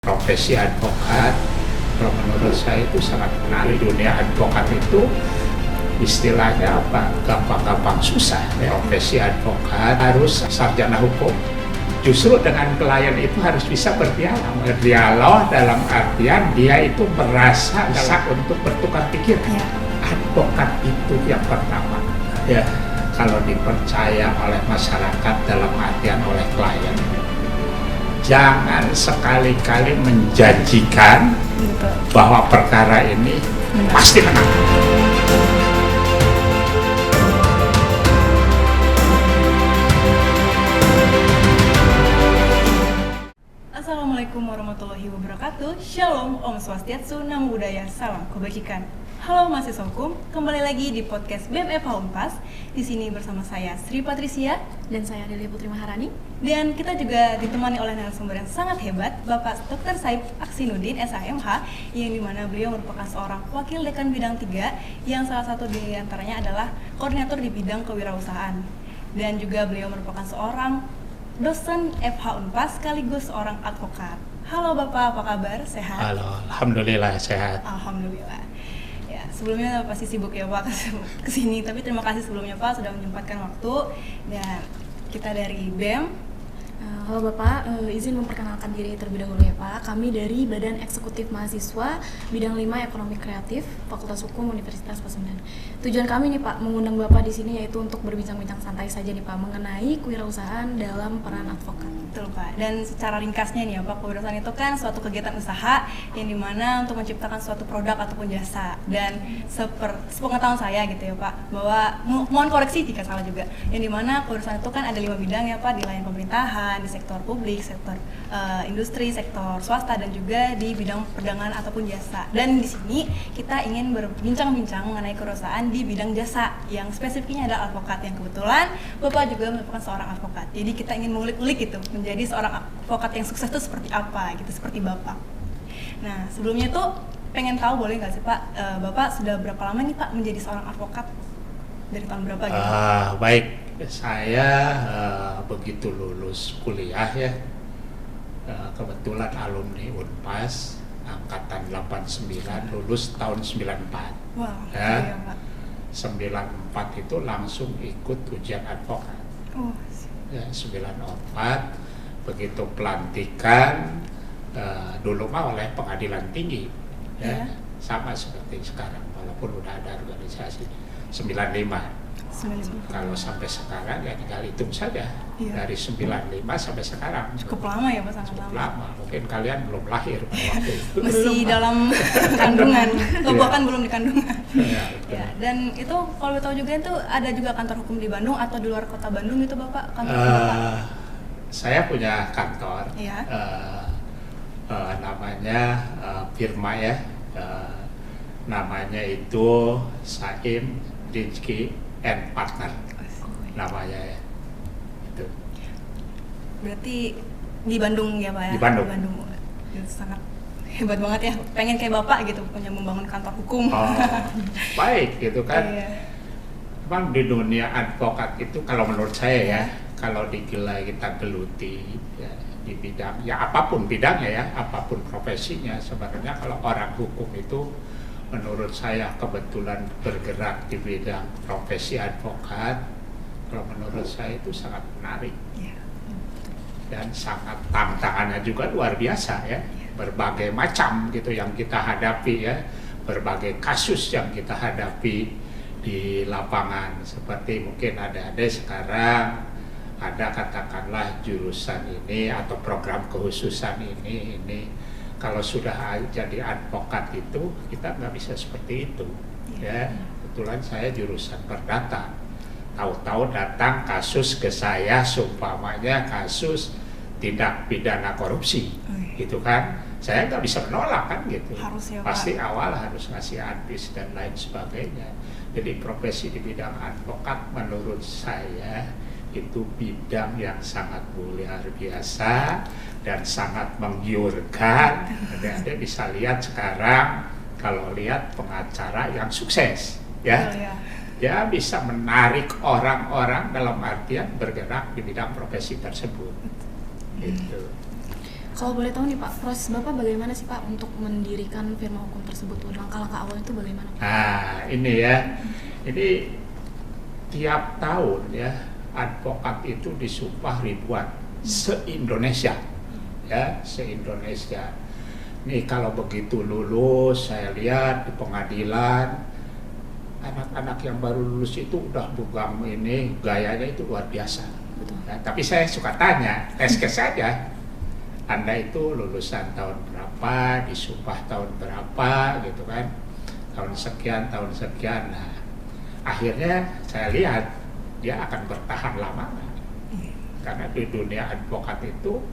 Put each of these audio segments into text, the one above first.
Profesi advokat, kalau menurut saya itu sangat menarik. Dunia advokat itu istilahnya apa? Gampang-gampang susah. Profesi advokat harus sarjana hukum. Justru dengan klien itu harus bisa berdialog. Berdialog dalam artian dia itu merasa bisa untuk bertukar pikiran. Advokat itu yang pertama. Ya, kalau dipercaya oleh masyarakat dalam artian oleh klien. Jangan sekali-kali menjanjikan bahwa perkara ini pasti menang. Assalamualaikum warahmatullahi wabarakatuh. Shalom, Om Swastiatsu, Namo Buddhaya, Salam Kebajikan. Halo mahasiswa hukum, kembali lagi di podcast BMFH Unpas. Di sini bersama saya Sri Patricia dan saya Delia Putri Maharani. Dan kita juga ditemani oleh narasumber yang sangat hebat, Bapak Dr. Saib Aksinudin, SHMH, yang dimana beliau merupakan seorang wakil dekan bidang 3, yang salah satu di antaranya adalah koordinator di bidang kewirausahaan. Dan juga beliau merupakan seorang dosen FH Unpas sekaligus seorang advokat. Halo Bapak, apa kabar? Sehat? Halo, alhamdulillah sehat. Alhamdulillah. Ya, sebelumnya pasti sibuk ya Pak kesini, tapi terima kasih sebelumnya Pak sudah menyempatkan waktu. Dan kita dari BEM. Halo Bapak, izin memperkenalkan diri terlebih dahulu ya Pak. Kami dari Badan Eksekutif Mahasiswa Bidang 5 Ekonomi Kreatif Fakultas Hukum Universitas Pasundan. Tujuan kami nih Pak mengundang Bapak di sini yaitu untuk berbincang-bincang santai saja nih Pak mengenai kewirausahaan dalam peran advokat. Betul Pak. Dan secara ringkasnya nih ya Pak, kewirausahaan itu kan suatu kegiatan usaha yang dimana untuk menciptakan suatu produk ataupun jasa. Dan sepengetahuan saya gitu ya Pak, bahwa mohon koreksi jika salah juga. Yang dimana kewirausahaan itu kan ada 5 bidang ya Pak, di layanan pemerintahan, di sektor publik, sektor industri, sektor swasta, dan juga di bidang perdagangan ataupun jasa. Dan di sini kita ingin berbincang-bincang mengenai kewirausahaan di bidang jasa yang spesifiknya adalah advokat, yang kebetulan Bapak juga merupakan seorang advokat. Jadi kita ingin mengulik-ulik gitu, menjadi seorang advokat yang sukses itu seperti apa gitu, seperti Bapak. Nah, sebelumnya tuh pengen tahu boleh nggak sih Pak, Bapak sudah berapa lama nih Pak menjadi seorang advokat? Dari tahun berapa gitu? Baik, saya begitu lulus kuliah ya, kebetulan alumni Unpas angkatan 89, lulus tahun 94. Wow, ya, iya Pak. 94 itu langsung ikut ujian advokat. Ya, 94 begitu pelantikan dulu mah oleh pengadilan tinggi ya, sama seperti sekarang walaupun udah ada organisasi 95. Kalau sampai sekarang ya tinggal hitung saja, dari 95 sampai sekarang. Cukup lama ya Pak, sangat lama. Mungkin kalian belum lahir pada waktu itu. Masih dalam kandungan, atau bahkan belum di kandungan. Ya, dan itu kalau tahu juga itu ada juga kantor hukum di Bandung atau di luar kota Bandung itu Bapak, kantor hukum Bapak? Saya punya kantor, namanya firma ya, namanya itu Saim Dinski and Partner, namanya ya. Itu. Berarti di Bandung ya Pak ya? Di Bandung. Itu sangat hebat banget ya, pengen kayak Bapak gitu, punya membangun kantor hukum. Baik gitu kan. Iya. Di dunia advokat itu kalau menurut saya ya, kalau kita geluti ya, di bidang ya apapun bidangnya ya, apapun profesinya, sebenarnya kalau orang hukum itu menurut saya kebetulan bergerak di bidang profesi advokat, kalau menurut saya itu sangat menarik dan sangat tantangannya juga luar biasa ya, berbagai macam gitu yang kita hadapi ya, berbagai kasus yang kita hadapi di lapangan. Seperti mungkin ada sekarang ada katakanlah jurusan ini atau program kekhususan ini kalau sudah jadi advokat itu kita nggak bisa seperti itu ya. Kebetulan saya jurusan perdata, tahu-tahu datang kasus ke saya seumpamanya kasus tindak pidana korupsi gitu kan, saya nggak bisa menolak kan gitu. Harus ya, pasti Pak. awal harus ngasih advis dan lain sebagainya. Jadi profesi di bidang advokat menurut saya itu bidang yang sangat luar biasa dan sangat menggiurkan. Anda bisa lihat sekarang, kalau lihat pengacara yang sukses ya, ya bisa menarik orang-orang dalam artian bergerak di bidang profesi tersebut. Gitu. Kalau boleh tahu nih Pak, proses Bapak bagaimana sih Pak untuk mendirikan firma hukum tersebut? Langkah-langkah awal itu bagaimana? Nah, ini ya, ini tiap tahun ya advokat itu disumpah ribuan se-Indonesia, ya se-Indonesia. Nih kalau begitu lulus, saya lihat di pengadilan anak-anak yang baru lulus itu udah pegang ini gayanya itu luar biasa. Ya, tapi saya suka tanya, tes kes saja. Anda itu lulusan tahun berapa, disumpah tahun berapa gitu kan, tahun sekian. Nah, akhirnya saya lihat dia akan bertahan lama, karena di dunia advokat itu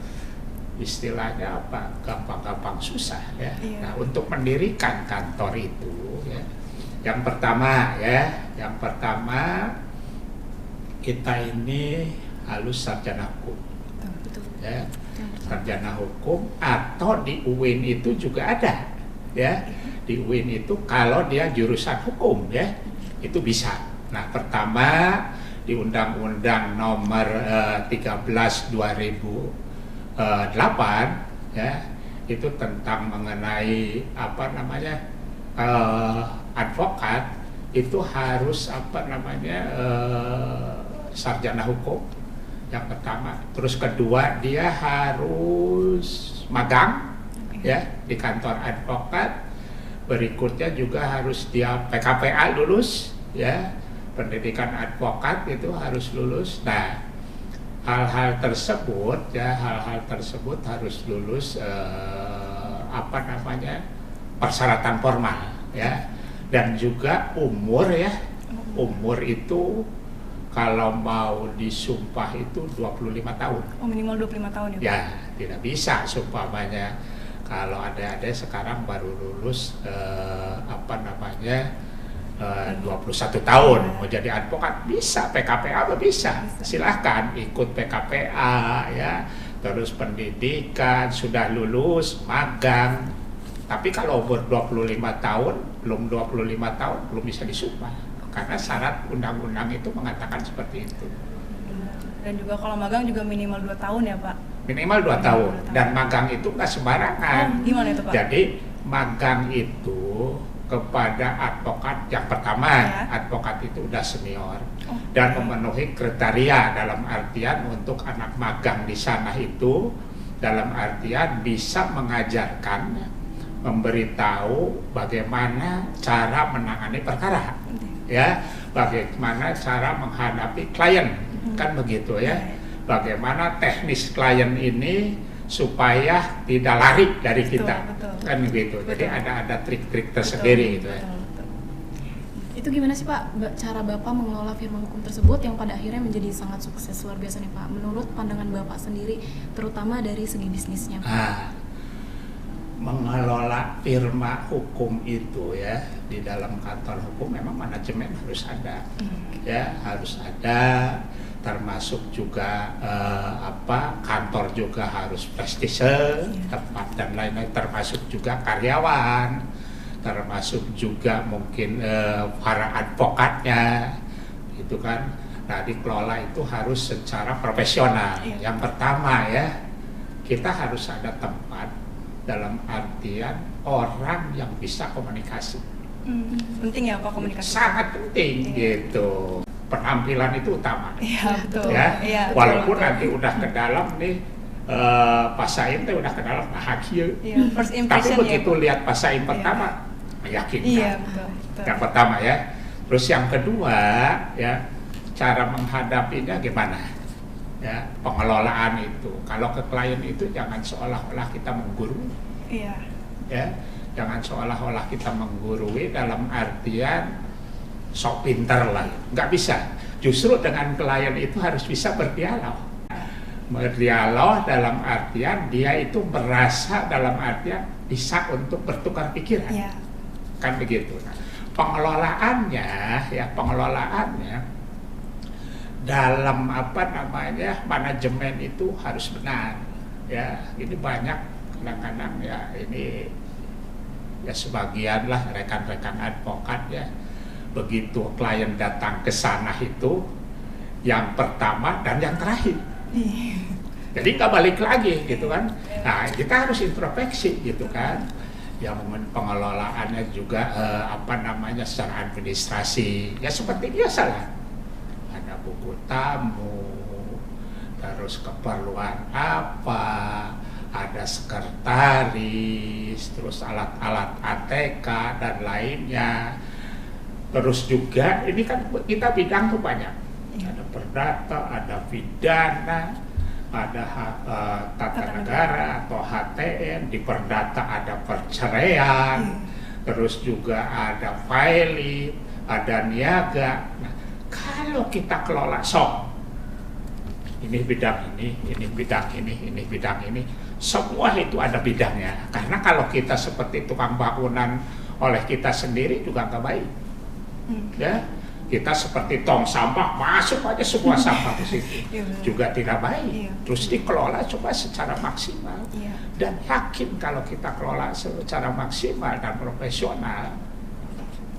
istilahnya apa, gampang-gampang susah ya. Nah, untuk mendirikan kantor itu ya, yang pertama kita ini harus sarjana hukum. Ya, sarjana hukum, atau di UIN itu juga ada ya, di UIN itu kalau dia jurusan hukum ya itu bisa. Nah, pertama di Undang-Undang Nomor 13 2008 ya, itu tentang mengenai apa namanya advokat itu harus apa namanya sarjana hukum. Yang pertama, terus kedua dia harus magang ya di kantor advokat. Berikutnya juga harus dia PKPA lulus ya, pendidikan advokat itu harus lulus. Nah, hal-hal tersebut harus lulus apa namanya persyaratan formal ya, dan juga umur ya, umur itu kalau mau disumpah itu 25 tahun. Oh, minimal 25 tahun ya? Ya, tidak bisa sumpahnya. Kalau ada sekarang baru lulus apa namanya 21 tahun mau jadi advokat, bisa PKPA bisa. Silahkan ikut PKPA ya, terus pendidikan, sudah lulus, magang. Tapi kalau umur 25 tahun, belum 25 tahun belum bisa disumpah. Karena syarat undang-undang itu mengatakan seperti itu. Dan juga kalau magang juga minimal 2 tahun ya Pak? Minimal 2 tahun. Dan magang itu nggak sembarangan. Gimana itu Pak? Jadi magang itu kepada advokat yang pertama, ya. Advokat itu udah senior dan memenuhi kriteria, dalam artian untuk anak magang di sana itu dalam artian bisa mengajarkan, memberitahu bagaimana cara menangani perkara. Ya, bagaimana cara menghadapi klien, kan begitu ya. Bagaimana teknis klien ini supaya tidak lari dari kita, kan begitu. Jadi ada trik-trik tersendiri gitu ya. Itu gimana sih Pak cara Bapak mengelola firma hukum tersebut yang pada akhirnya menjadi sangat sukses luar biasa nih Pak, menurut pandangan Bapak sendiri, terutama dari segi bisnisnya Pak? Mengelola firma hukum itu ya, di dalam kantor hukum memang manajemen harus ada, ya harus ada, termasuk juga kantor juga harus prestise, tempat dan lain-lain, termasuk juga karyawan, termasuk juga mungkin para advokatnya, itu kan. Nah, dikelola itu harus secara profesional. Yang pertama ya, kita harus ada tempat, dalam artian orang yang bisa komunikasi. Penting ya Pak komunikasi? Sangat penting gitu. Penampilan itu utama. Iya betul. Ya, walaupun nanti udah ke dalam nih, Pak Saim udah ke dalam bahagia. First impression. Tapi begitu lihat Pak Saim pertama, meyakinkan. Iya betul. Yang pertama ya. Terus yang kedua ya, cara menghadapinya gimana? Ya, pengelolaan itu. Kalau ke klien itu jangan seolah-olah kita menggurui. Iya. Ya, jangan seolah-olah kita menggurui dalam artian sok pinter lah. Nggak bisa. Justru dengan klien itu harus bisa berdialog. Berdialog dalam artian dia itu merasa dalam artian bisa untuk bertukar pikiran. Iya. Kan begitu. Nah, pengelolaannya dalam manajemen itu harus benar ya. Ini banyak kadang-kadang ya, ini ya sebagian lah rekan-rekan advokat ya, begitu klien datang ke sana itu yang pertama dan yang terakhir Jadi nggak balik lagi gitu kan. Nah kita harus introspeksi gitu kan. Yang pengelolaannya juga secara administrasi ya seperti biasa lah. Ada buku tamu, terus keperluan apa, ada sekretaris, terus alat-alat ATK dan lainnya. Terus juga ini kan kita bidang tuh banyak, ada perdata, ada pidana, ada tata negara atau HTN, di perdata ada perceraian, terus juga ada filing, ada niaga. Nah, kalau kita kelola ini bidang ini bidang ini bidang ini, semua itu ada bidangnya. Karena kalau kita seperti tukang bangunan oleh kita sendiri juga nggak baik. Ya, kita seperti tong sampah masuk aja semua sampah ke situ juga tidak baik. Terus dikelola coba secara maksimal dan yakin kalau kita kelola secara maksimal dan profesional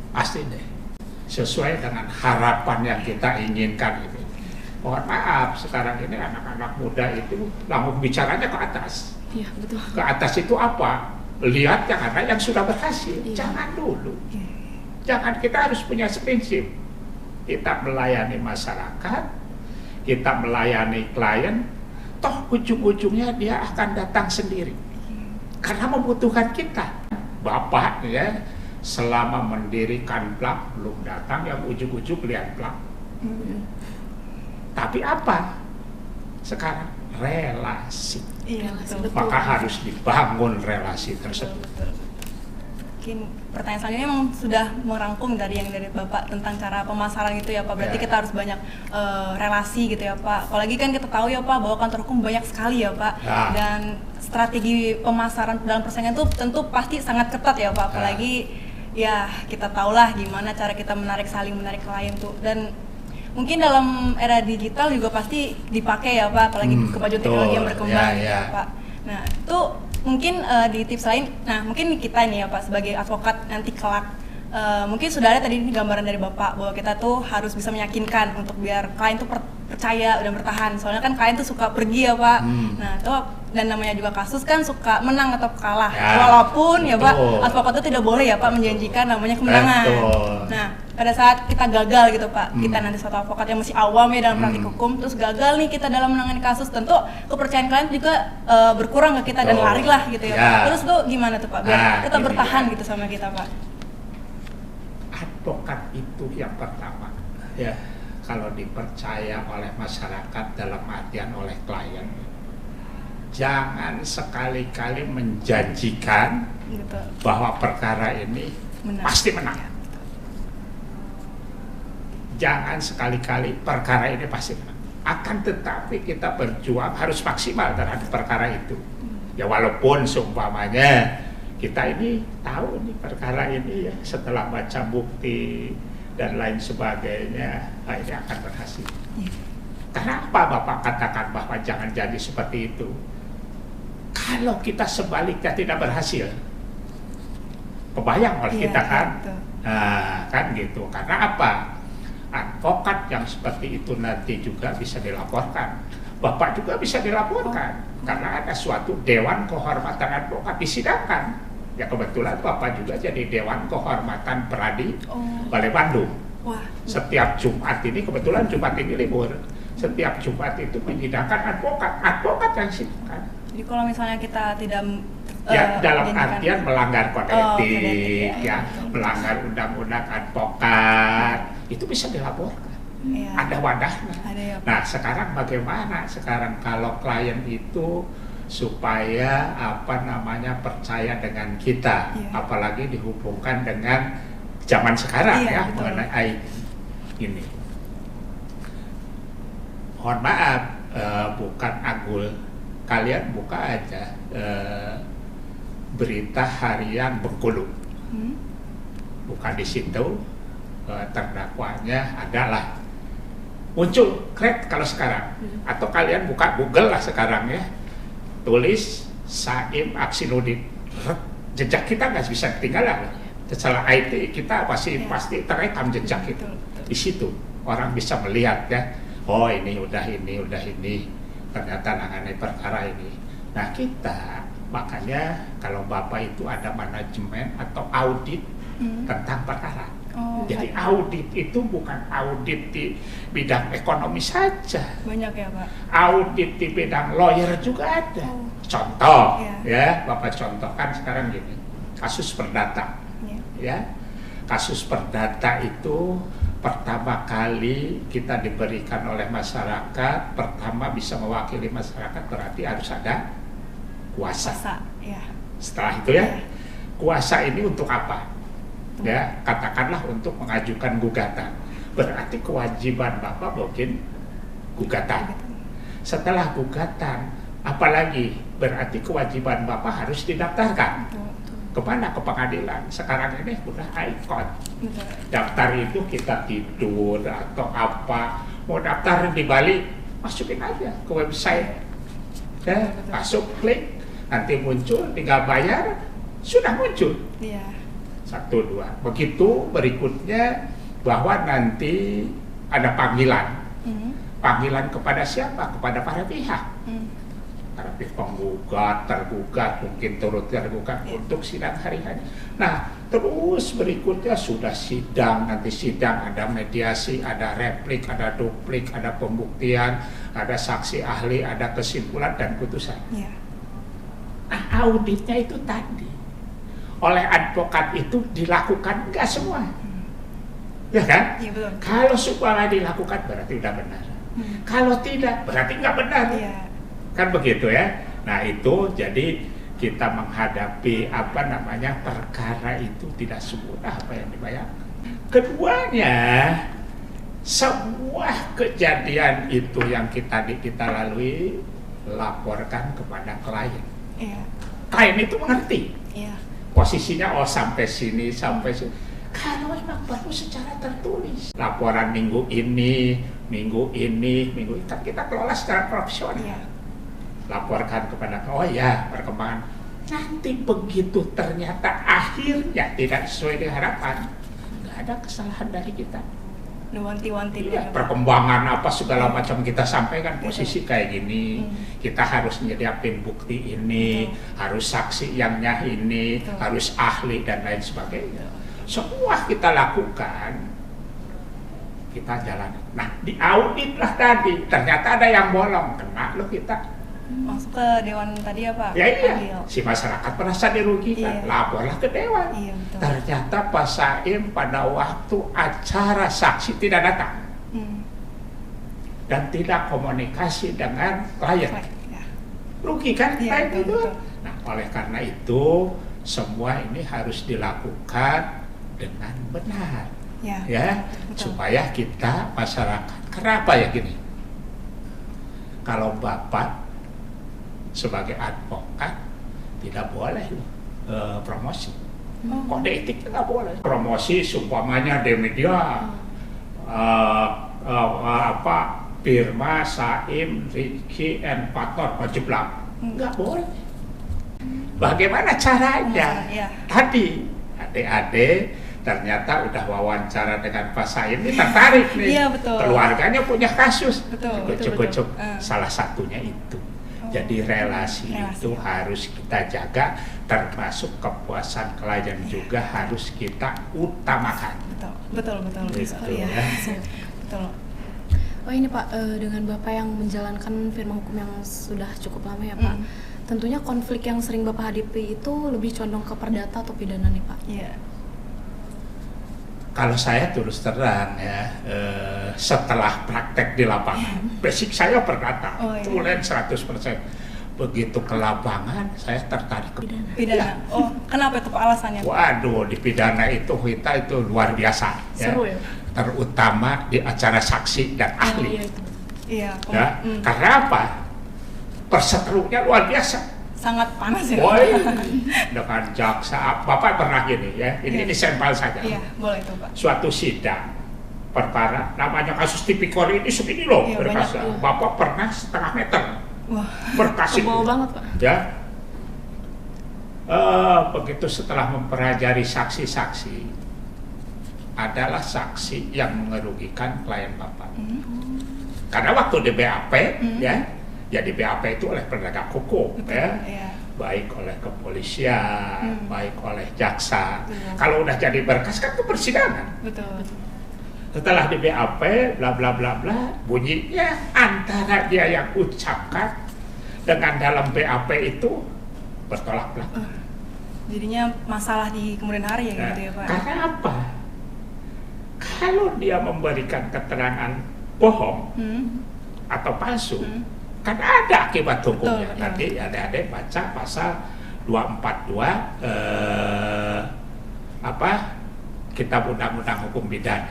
pasti deh sesuai dengan harapan yang kita inginkan itu. Mohon maaf, sekarang ini anak-anak muda itu langsung bicaranya ke atas. Iya, betul. Ke atas itu apa? Lihat yang ada yang sudah berhasil. Jangan dulu. Jangan, kita harus punya prinsip. Kita melayani masyarakat, kita melayani klien, toh ujung-ujungnya dia akan datang sendiri. Karena membutuhkan kita. Bapak ya, selama mendirikan plak belum datang, yang ujung-ujung lihat plak. Tapi apa? Sekarang relasi. Maka harus dibangun relasi tersebut. Mungkin pertanyaan selanjutnya memang sudah merangkum dari Bapak tentang cara pemasaran itu ya Pak. Berarti kita harus banyak relasi gitu ya Pak. Apalagi kan kita tahu ya Pak bahwa kantor hukum banyak sekali ya Pak. Dan strategi pemasaran dalam persaingan itu tentu pasti sangat ketat ya Pak. Apalagi ya kita tahulah gimana cara kita saling menarik klien tuh. Dan mungkin dalam era digital juga pasti dipakai ya Pak. Apalagi kemajuan teknologi yang berkembang ya Pak. Nah itu mungkin di tips lain, nah mungkin kita nih ya Pak sebagai advokat nanti kelak mungkin sudah ada tadi gambaran dari Bapak bahwa kita tuh harus bisa meyakinkan untuk biar klien tuh percaya dan bertahan. Soalnya kan klien tuh suka pergi ya Pak. Nah itu dan namanya juga kasus kan suka menang atau kalah. Walaupun ya Pak advokat itu tidak boleh ya Pak menjanjikan namanya kemenangan. Nah pada saat kita gagal gitu Pak, kita nanti suatu advokat yang masih awam ya dalam praktik hukum, terus gagal nih kita dalam menangani kasus, tentu kepercayaan klien juga berkurang ke kita dan larilah gitu ya Pak. Terus tuh gimana tuh Pak biar kita bertahan gitu sama kita Pak? Advokat itu yang pertama ya, kalau dipercaya oleh masyarakat dalam artian oleh klien, jangan sekali-kali menjanjikan bahwa perkara ini pasti menang. Jangan sekali-kali perkara ini pasti menang. Akan tetapi kita berjuang harus maksimal terhadap perkara itu. Ya walaupun seumpamanya kita ini tahu nih perkara ini ya setelah baca bukti dan lain sebagainya, ini akan berhasil. Karena apa Bapak katakan bahwa jangan jadi seperti itu? Kalau kita sebaliknya tidak berhasil, kebayang oleh kita kan? Nah, kan gitu. Karena apa? Advokat yang seperti itu nanti juga bisa dilaporkan. Bapak juga bisa dilaporkan karena ada suatu Dewan Kehormatan Advokat disidangkan. Ya kebetulan Bapak juga jadi Dewan Kehormatan Peradi Balai Bandung. Setiap Jumat ini, kebetulan Jumat ini libur, setiap Jumat itu menyidangkan advokat yang sidangkan. Jadi kalau misalnya kita tidak dalam artian melanggar kode etik, melanggar undang-undang advokat, itu bisa dilaporkan. Ada wadahnya. Nah sekarang bagaimana? Sekarang kalau klien itu supaya percaya dengan kita, apalagi dihubungkan dengan zaman sekarang mengenai ini. Mohon maaf, bukan agul, kalian buka aja berita harian Bengkulu, bukan di situ terdakwanya adalah muncul kalau sekarang, atau kalian buka Google lah sekarang ya, tulis Saim Aksinudin, jejak kita nggak bisa ketinggalan. Secara IT kita pasti terekam jejak itu. Di situ orang bisa melihat ya, oh ini udah ini, ternyata nangani perkara ini. Nah kita makanya kalau Bapak itu ada manajemen atau audit tentang perkara. Oh, Jadi audit itu bukan audit di bidang ekonomi saja. banyak ya Pak. Audit di bidang lawyer juga ada. Oh. Contoh, Iya. ya Bapak contohkan sekarang gini, kasus perdata, Iya. ya. Kasus perdata itu pertama kali kita diberikan oleh masyarakat, pertama bisa mewakili masyarakat berarti harus ada kuasa. Puasa, ya. Setelah itu ya, kuasa ini untuk apa? Ya, katakanlah untuk mengajukan gugatan. Berarti kewajiban Bapak bikin gugatan. Setelah gugatan, apalagi berarti kewajiban Bapak harus didaftarkan. Kemana? Ke pengadilan. Sekarang ini udah ikon. Betul. Daftar itu kita tidur atau apa, mau daftar di Bali, masukin aja ke website. Ya, masuk, klik, nanti muncul, tinggal bayar, sudah muncul. Iya. 1, 2. Begitu berikutnya bahwa nanti ada panggilan. Panggilan kepada siapa? Kepada para pihak. Para pihak penggugat, tergugat, mungkin turut tergugat untuk sidang hari-hari. Nah, terus berikutnya sudah sidang, nanti sidang ada mediasi, ada replik, ada duplik, ada pembuktian, ada saksi ahli, ada kesimpulan dan putusan. Iya. Nah, auditnya itu tadi oleh advokat itu dilakukan enggak semua, ya kan? Iya betul. Kalau supaya dilakukan berarti udah benar. Kalau tidak berarti nggak benar. Iya. Kan begitu ya. Nah itu jadi kita menghadapi apa namanya perkara itu tidak semudah apa yang dibayangkan. Keduanya, sebuah kejadian itu yang kita lalui laporkan kepada klien. Iya. Klien itu mengerti Iya. posisinya, oh sampai sini, sampai sini. Kalau memang perlu secara tertulis, laporan minggu ini, kan kita kelola secara profesional. Iya. Laporkan kepada, oh ya perkembangan. Nanti begitu ternyata akhirnya tidak sesuai dengan harapan, nggak ada kesalahan dari kita. Wanti-wanti dulu Iya, ya, Pak. perkembangan apa segala macam kita sampaikan, posisi kayak gini, kita harus nyediapin bukti ini, harus saksi yangnya ini, harus ahli dan lain sebagainya. Semua kita lakukan, kita jalan. Nah, di audit lah tadi, ternyata ada yang bolong, kena lo kita. Masuk ke dewan tadi ya Pak? Ya iya, Panggil. si masyarakat merasa dirugikan, laporlah ke dewan. Iya, betul. Ternyata Pak Saim pada waktu acara saksi tidak datang dan tidak komunikasi dengan klien. Ya. Rugi kan Iya, klien betul, itu? betul. Nah, oleh karena itu semua ini harus dilakukan dengan benar, Ya. ya, Betul. supaya kita masyarakat. Kenapa ya gini? Kalau Bapak sebagai advokat tidak boleh promosi, kode etiknya nggak boleh. Promosi seumpamanya di media Firma, Saim, Ricky, and Pator, Majeblak, nggak boleh. Bagaimana caranya? Iya. Tadi adik-adik ternyata udah wawancara dengan Pak Saim ini tertarik nih. Iya, betul. Keluarganya punya kasus. Betul, Cukup. betul. Salah satunya itu. Jadi relasi itu harus kita jaga, termasuk kepuasan klien juga harus kita utamakan. Betul. Gitu, Iya. ya. Betul. Oh ini Pak, dengan Bapak yang menjalankan firma hukum yang sudah cukup lama ya Pak, tentunya konflik yang sering Bapak hadapi itu lebih condong ke perdata atau pidana nih Pak? Iya. Kalau saya terus terang ya, setelah praktek di lapangan, basic saya perdata, tulen 100%. Begitu ke lapangan, saya tertarik ke Pidana. Oh, kenapa itu Pak alasannya? Waduh, di pidana itu kita itu luar biasa. Seru ya? Terutama di acara saksi dan ahli. Iya. Ya, karena apa? Perseterunya luar biasa. Sangat panas ya. Woi, dengan jaksa, Bapak pernah gini ya, ini sampel saja. Iya, boleh itu Pak. Suatu sidang perkara, namanya kasus tipikor ini segini loh, Iya, berkasnya. banyak, Bapak pernah setengah meter, Wah. berkas itu. Tebal banget Pak. Ya, begitu setelah mempelajari saksi-saksi, adalah saksi yang mengerugikan klien Bapak. Karena waktu di BAP, ya, Ya di BAP itu oleh penegak hukum, Betul, ya. iya. Baik oleh kepolisian, baik oleh jaksa. Betul. Kalau udah jadi berkas kan ke persidangan. Betul. Setelah di BAP, bla bla bla bla, bunyinya antara dia yang ucapkan dengan dalam BAP itu bertolak belakang. Jadinya masalah di kemudian hari ya Nah, gitu ya Pak. karena apa? Kalau dia memberikan keterangan bohong atau palsu, kan ada akibat hukumnya. Betul, Nanti adik-adik baca pasal 242 Kitab Undang-Undang Hukum Pidana.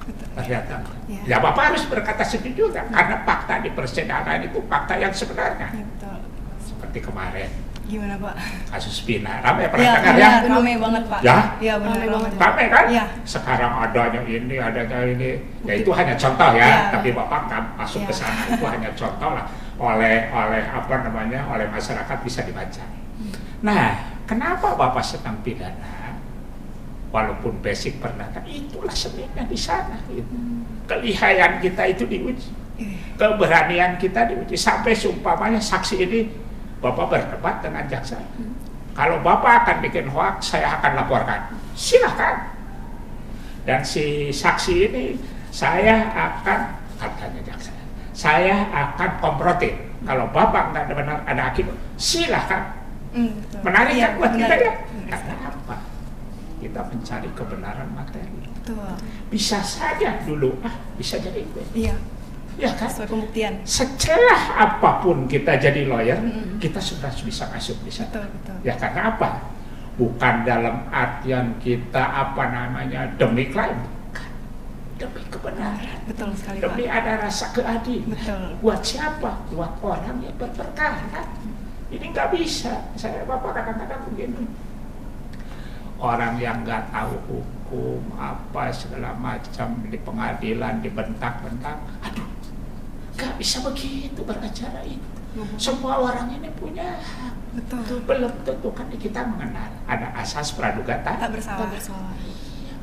Betul. Ternyata, Ya. ya Bapak harus berkata setuju kan? Karena fakta di persidangan itu fakta yang sebenarnya. Iya, betul. Seperti kemarin Gimana Pak? kasus Pina, ramai pernah Iya, dengar ya? ramai banget Pak. Ya? Iya benar Ramai banget. Ramai kan? Iya. Sekarang adanya ini, adanya ini. Ya itu hanya contoh ya, Iya. tapi Bapak nggak masuk ke Iya. sana. Itu hanya contoh lah oleh masyarakat bisa dibaca. Nah, kenapa Bapak senang pidana? Walaupun basic pernah, itulah seninya di sana. Gitu. Kelihayan kita itu diuji, keberanian kita diuji. Sampai seumpamanya saksi ini, Bapak berdebat dengan jaksa. Kalau Bapak akan bikin hoax, saya akan laporkan. Silakan. Dan si saksi ini, saya akan, katanya jaksa, saya akan komprotin. Kalau Bapak nggak benar ada akibat, silakan. Betul. Menarik Iya, kan buat kita menarik. ya? Karena apa? Kita mencari kebenaran materi. Betul. Bisa saja dulu, bisa jadi gue. Iya. Ya kan? Sesuai pembuktian. Setelah apapun kita jadi lawyer, kita sudah bisa masuk di sana. Betul, betul. Ya karena apa? Bukan dalam artian kita demi klaim, bukan. Demi kebenaran. Betul sekali Pak. Demi ada rasa keadilan. Betul. Buat siapa? Buat orang yang berperkara. Ini nggak bisa. Bapak kadang-kadang begini. Orang yang nggak tahu hukum apa segala macam di pengadilan dibentak-bentak, aduh, nggak bisa begitu beracara itu. Semua orang ini punya hak. Betul. Belum tentu kan kita mengenal ada asas praduga tak Tak bersalah.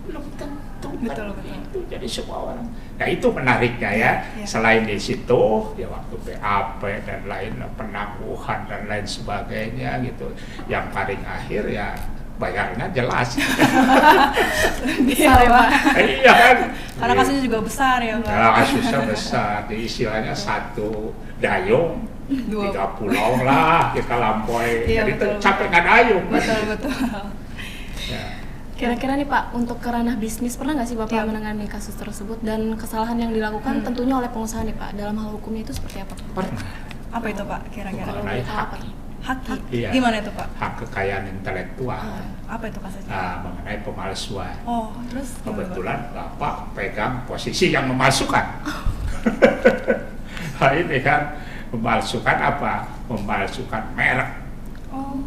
belum tentu Betul, kan betul. itu. Jadi semua orang. Nah itu menariknya ya. Ya. Selain di situ ya waktu BAP dan lain penangguhan dan lain sebagainya gitu. Yang paling akhir ya bayarnya jelas. Besar ya Pak. Iya kan? Karena kasusnya juga besar ya Pak. Ya, kasusnya besar. Di istilahnya satu dayung, 3 pulau lah kita lampaui. Iya, Jadi betul. capek nggak dayung. Betul, betul. Ya. Kira-kira nih Pak, untuk ke ranah bisnis pernah nggak sih Bapak Iya. menangani kasus tersebut dan kesalahan yang dilakukan tentunya oleh pengusaha nih Pak, dalam hal hukumnya itu seperti apa Pak? Pernah. Apa itu Pak kira-kira? Kalau Mengenai boleh tahu hak. apa nih? Haki. Iya. Gimana itu Pak? Hak kekayaan intelektual. Apa itu kasusnya? Nah, mengenai pemalsuan. Oh, terus gimana, Pak? Kebetulan Bapak pegang posisi yang memalsukan. Nah, ini kan memalsukan apa? Memalsukan merek. Oh.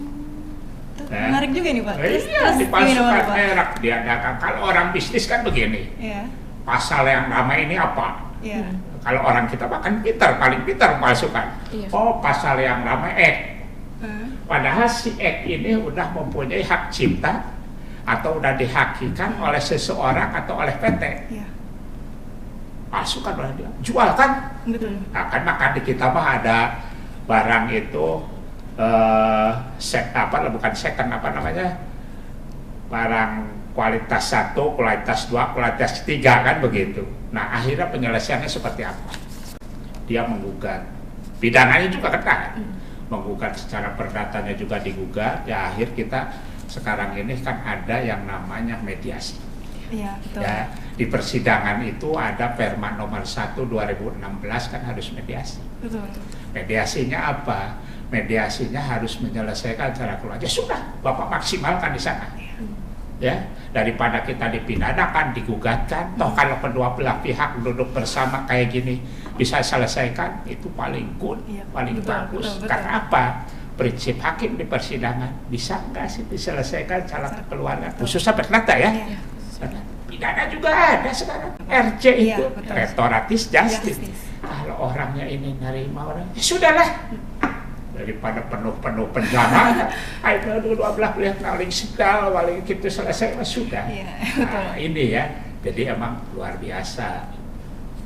Ya. Menarik juga nih Pak. Iya, gimana, dipalsukan Pak? merek. Diadakan. Kalau orang bisnis kan begini. Iya. Pasal yang ramai ini apa? Iya. Kalau orang kita bahkan pintar, paling pintar memalsukan. Iya. Oh, pasal yang ramai Hmm. Padahal si X ini udah mempunyai hak cipta atau udah dihakikan oleh seseorang atau oleh PT. Iya. Masukkan oleh dia, jual kan? Betul. Nah, kan maka di kita mah ada barang itu bukan second barang kualitas 1, kualitas 2, kualitas 3 kan begitu. Nah akhirnya penyelesaiannya seperti apa? Dia menggugat, pidananya juga kena, menggugat secara perdatanya juga digugat. Ya akhir kita sekarang ini kan ada yang namanya mediasi. Iya, betul. Ya, di persidangan itu ada Perma nomor 1 2016 kan harus mediasi. Betul. Mediasinya apa? Mediasinya harus menyelesaikan secara keluarga. Ya sudah, Bapak maksimalkan di sana. Ya, daripada kita dipidanakan, digugatkan, toh kalau kedua belah pihak duduk bersama kayak gini bisa selesaikan, itu paling good, Iya, paling betul, bagus. betul. Karena apa? Prinsip hakim di persidangan bisa nggak sih diselesaikan secara kekeluargaan, khususnya perdata ya. Iya. Pidana juga ada sekarang. RJ Iya, itu betul. restoratif justice. Justice. Kalau orangnya ini nerima orang, ya sudahlah. Daripada penuh-penuh penjara, ayo dua belah pihak paling sedal, paling gitu selesai, mas sudah. Iya, Nah, ini ya, jadi emang luar biasa.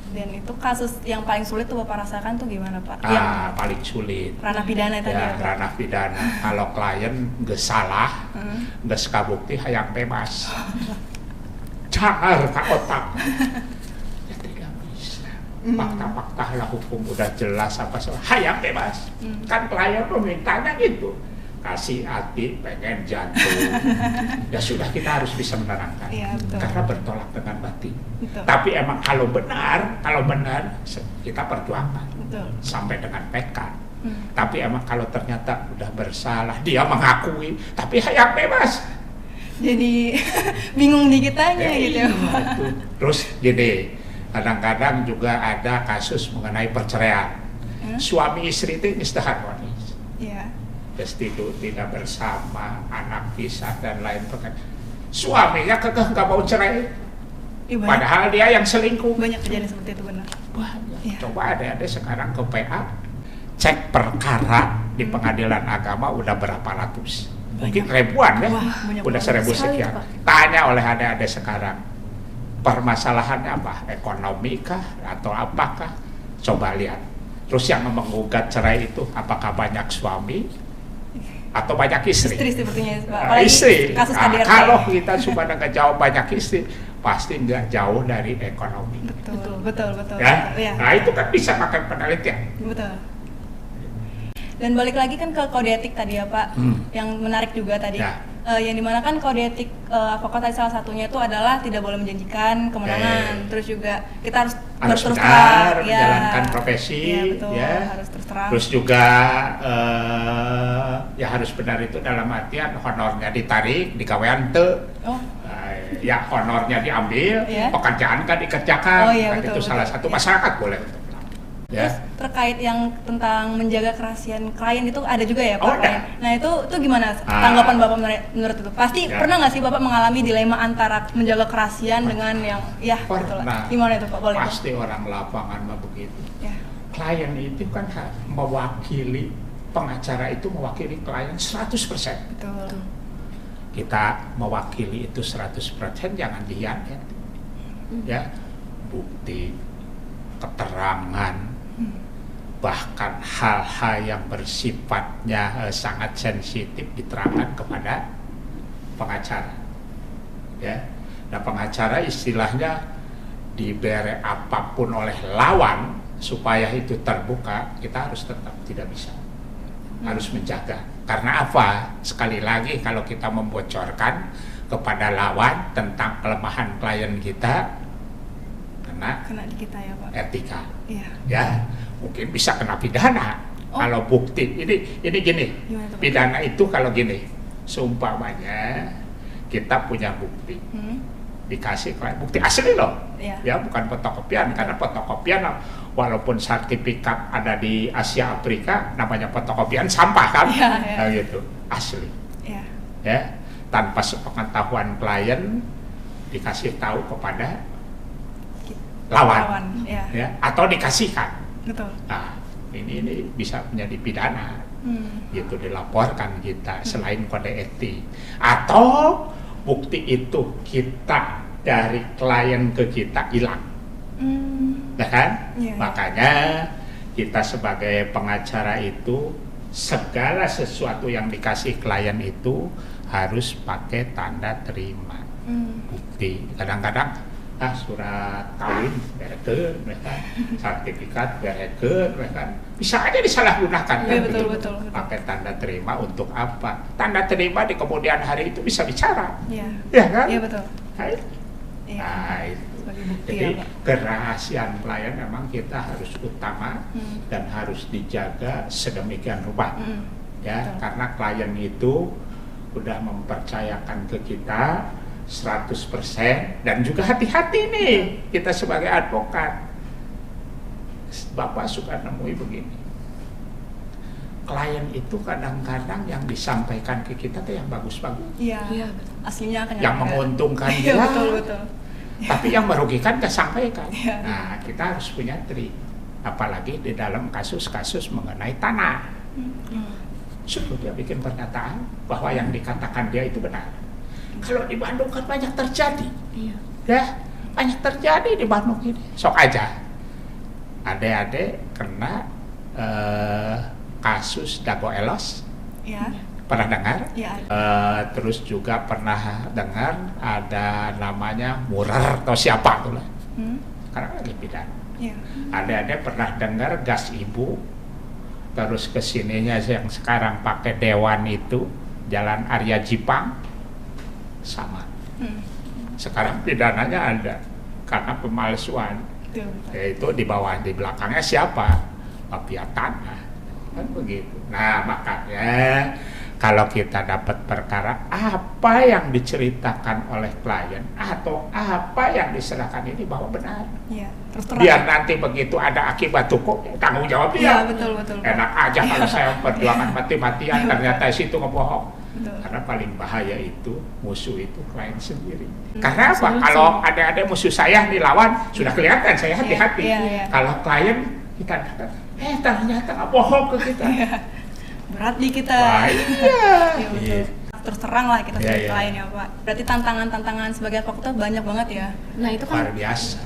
Dan itu kasus yang paling sulit tuh Bapak rasakan tuh gimana Pak? Yang Paling sulit. ranah pidana tadi ya Pak? Ranah pidana. Kalau klien nggak salah, nggak sekabukti hayang bebas. Car ke otak. Ya tidak bisa. Fakta-fakta lah hukum udah jelas apa soal hayang bebas. Kan klien tuh mintanya gitu. Kasih hati pengen jantung. Ya sudah, kita harus bisa menerangkan. Iya, betul. Karena bertolak dengan batin. Betul. Tapi emang kalau benar kita perjuangkan Betul. sampai dengan PK. Tapi emang kalau ternyata udah bersalah, dia mengakui, tapi hayang bebas. Jadi bingung di kitanya gitu ya Pak. Itu. Terus gini, kadang-kadang juga ada kasus mengenai perceraian. Suami istri itu istri harmonis. Iya. Destitusi, tidak bersama, anak pisah dan lain sebagainya. Suaminya kekeh nggak mau cerai, Iya, padahal dia yang selingkuh. banyak kejadian seperti itu benar. Banyak. Iya. Coba ada sekarang ke PA, cek perkara di pengadilan agama udah berapa ratus, mungkin ribuan ya, Wah, banyak udah banget. 1000 Sekali, sekian. Pak. Tanya oleh adik-adik sekarang, permasalahannya apa? Ekonomi kah atau apakah? Coba lihat. Terus yang menggugat cerai itu apakah banyak suami atau banyak istri? Istri sepertinya Pak. Nah, Apalagi istri. kasus Nah, KDRT. kalau kita cuma nggak jauh banyak istri, pasti nggak jauh dari ekonomi. Betul. Ya? Iya. Nah itu kan bisa pakai penelitian. Betul. Dan balik lagi kan ke kode etik tadi ya Pak, yang menarik juga tadi. Ya. Yang dimana kan kode etik advokat tadi salah satunya itu adalah tidak boleh menjanjikan kemenangan. Terus juga kita harus berterus benar, terang, menjalankan profesi, ya, betul, ya. harus terus terang. Terus juga ya harus benar itu dalam artian honornya ditarik, digawean teu. Oh, Ya honornya diambil, Ya. pekerjaan kan dikerjakan. Oh, iya, Kan betul, itu salah betul. satu Ya. masyarakat boleh untuk melakukan. Ya. terus terkait yang tentang menjaga kerahasiaan klien itu ada juga ya Pak? Oh, ada. Nah itu gimana tanggapan Bapak menurut itu? Pasti Ya. pernah nggak sih Bapak mengalami dilema antara menjaga kerahasiaan dengan yang ya gitu lah. Pernah. Gimana itu Pak? Boleh Pak? Pasti orang lapangan mah begitu. Ya. Klien itu kan mewakili, pengacara itu mewakili klien 100%. Betul. Kita mewakili itu 100%, jangan dihianati. Ya, bukti, keterangan, bahkan hal-hal yang bersifatnya sangat sensitif diterangkan kepada pengacara. Ya, nah pengacara istilahnya diberi apapun oleh lawan supaya itu terbuka, kita harus tetap tidak bisa, harus menjaga. Karena apa? Sekali lagi kalau kita membocorkan kepada lawan tentang kelemahan klien kita, kena Di kita ya Pak. etika. Iya. Ya, mungkin bisa kena pidana. Oh. Kalau bukti ini gini, Gimana tuh, Pak? pidana itu kalau gini, seumpamanya kita punya bukti, dikasih klien bukti asli loh, Iya. ya bukan fotokopian, karena fotokopian walaupun sertifikat ada di Asia Afrika, namanya fotokopian sampah kan, Iya, iya. Nah, gitu, asli, Iya. ya, tanpa sepengetahuan klien dikasih tahu kepada lawan. Iya. Ya, atau dikasihkan. Betul. Nah, ini bisa menjadi pidana, gitu dilaporkan kita selain kode etik. Atau bukti itu kita dari klien ke kita hilang, ya kan? Iya. Makanya kita sebagai pengacara itu segala sesuatu yang dikasih klien itu harus pakai tanda terima, bukti. Kadang-kadang surat kawin berekeun, kan? Sertifikat berekeun, kan? Bisa aja disalahgunakan kan? Iya, betul. Pakai tanda terima untuk apa? Tanda terima di kemudian hari itu bisa bicara, Iya. ya kan? Iya betul. Nah, Iya. nah, itu. Sebagai bukti Jadi ya Pak. kerahasiaan klien memang kita harus utama dan harus dijaga sedemikian rupa, ya, Betul. karena klien itu udah mempercayakan ke kita 100%. Dan juga hati-hati nih kita sebagai advokat. Bapak suka nemui begini, klien itu kadang-kadang yang disampaikan ke kita tuh yang bagus-bagus, Iya. Iya, betul. Aslinya kan yang menguntungkan Iya, dia, betul. tapi yang merugikan kesampaikan. Iya. Nah, kita harus punya trik, apalagi di dalam kasus-kasus mengenai tanah. Suruh dia bikin pernyataan bahwa yang dikatakan dia itu benar. Kalau di Bandung kan banyak terjadi, Iya. ya banyak terjadi di Bandung ini. Sok aja adik-adik kena kasus Dago Elos, Ya. Ya, pernah dengar? ada. Terus juga pernah dengar ada namanya Murar atau siapa tuh lah, karena lagi pidana. Ya. Adik-adik pernah dengar gas ibu, terus kesininya yang sekarang pakai Dewan itu Jalan Arya Jipang sama. Sekarang pidananya ada karena pemalsuan. Betul. Yaitu di belakangnya siapa? Mafia tanah, kan begitu. Nah makanya kalau kita dapat perkara apa yang diceritakan oleh klien atau apa yang diserahkan ini bahwa benar, Ya. Terus terang. biar nanti begitu ada akibat hukum tanggung jawab Iya, dia. betul. Pak. Enak aja kalau saya perjuangan mati-matian ternyata situ ngebohong. Betul. Karena paling bahaya itu musuh itu klien sendiri. Hmm. Karena apa? Betul. Kalau ada musuh saya dilawan sudah kelihatan saya hati-hati. Iya. Kalau klien kita ternyata nggak bohong ke kita. Berat di kita. Wah, iya. Iya, betul. Terus terang lah kita Iya, sebagai iya. klien ya Pak. Berarti tantangan-tantangan sebagai advokat tuh banyak banget ya. Nah itu Luar kan biasa.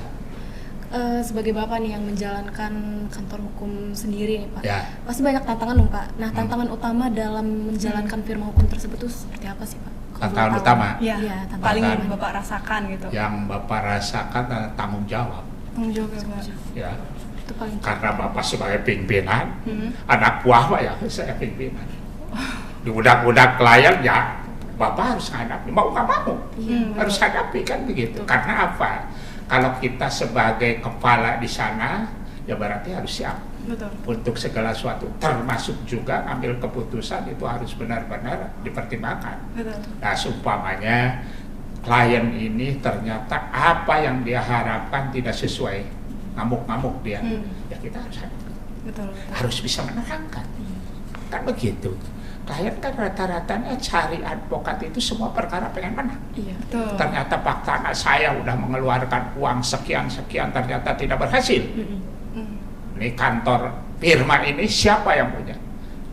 sebagai bapak nih yang menjalankan kantor hukum sendiri nih Pak, Ya. pasti banyak tantangan dong Pak. Nah tantangan utama dalam menjalankan firma hukum tersebut tuh seperti apa sih Pak? Kalau Tantangan boleh tahu. utama? Iya. Iya, tantangan Paling utama. Bapak rasakan gitu. Yang Bapak rasakan adalah tanggung jawab. Tanggung jawab ya Pak. Ya. Itu paling Karena Bapak sebagai pimpinan, Hmm. anak buah Pak ya, saya pimpinan. Diudak-udak klien ya, Bapak harus hadapi, mau nggak mau, Iya, harus betul. hadapi kan begitu. Betul. Karena apa? Kalau kita sebagai kepala di sana, ya berarti harus siap Betul. untuk segala sesuatu, termasuk juga ambil keputusan itu harus benar-benar dipertimbangkan. Betul. Nah, seumpamanya klien ini ternyata apa yang dia harapkan tidak sesuai, ngamuk-ngamuk dia, ya kita harus hadapi. Betul. Harus bisa menerangkan, kan begitu. Klien kan rata-ratanya cari advokat itu semua perkara pengen menang. iya. Betul. Ternyata fakta saya udah mengeluarkan uang sekian-sekian ternyata tidak berhasil. Hmm. Ini kantor firma ini siapa yang punya?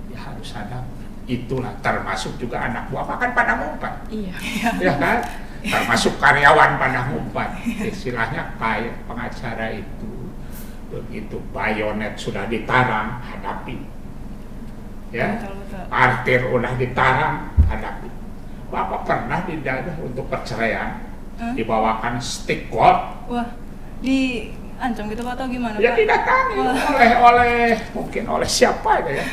Ya harus ada. Itulah termasuk juga anak buah makan pada ngumpat. Iya. Ya kan? Termasuk karyawan pada ngumpat. Istilahnya kayak pengacara itu begitu bayonet sudah ditarang, hadapi. Ya, Betul. parkir udah ditarang, hadapi. Bapak pernah didadah untuk perceraian, dibawakan stick gold, Wah, diancam gitu Pak atau gimana ya Pak? didatangi Wah. oleh mungkin oleh siapa aja ya.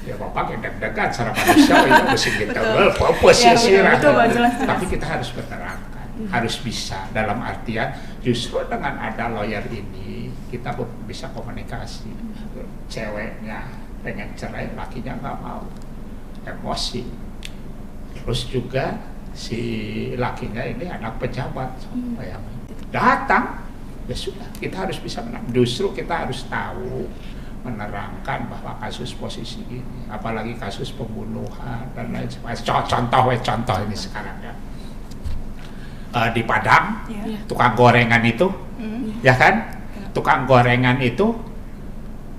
Ya Bapak deg-degan secara manusia itu mesti kita Betul. posisi Ya, betul, Pak, jelas. tapi kita harus menerangkan, harus bisa dalam artian justru dengan ada lawyer ini kita bisa komunikasi. Ceweknya pengen cerai, lakinya nggak mau, emosi. Terus juga si lakinya ini anak pejabat, bayangin. Datang, ya sudah, kita harus bisa menang. Justru kita harus tahu menerangkan bahwa kasus posisi ini, apalagi kasus pembunuhan dan lain sebagainya. Contoh ini sekarang ya. Di Padang, Iya. tukang gorengan itu, ya kan? Tukang gorengan itu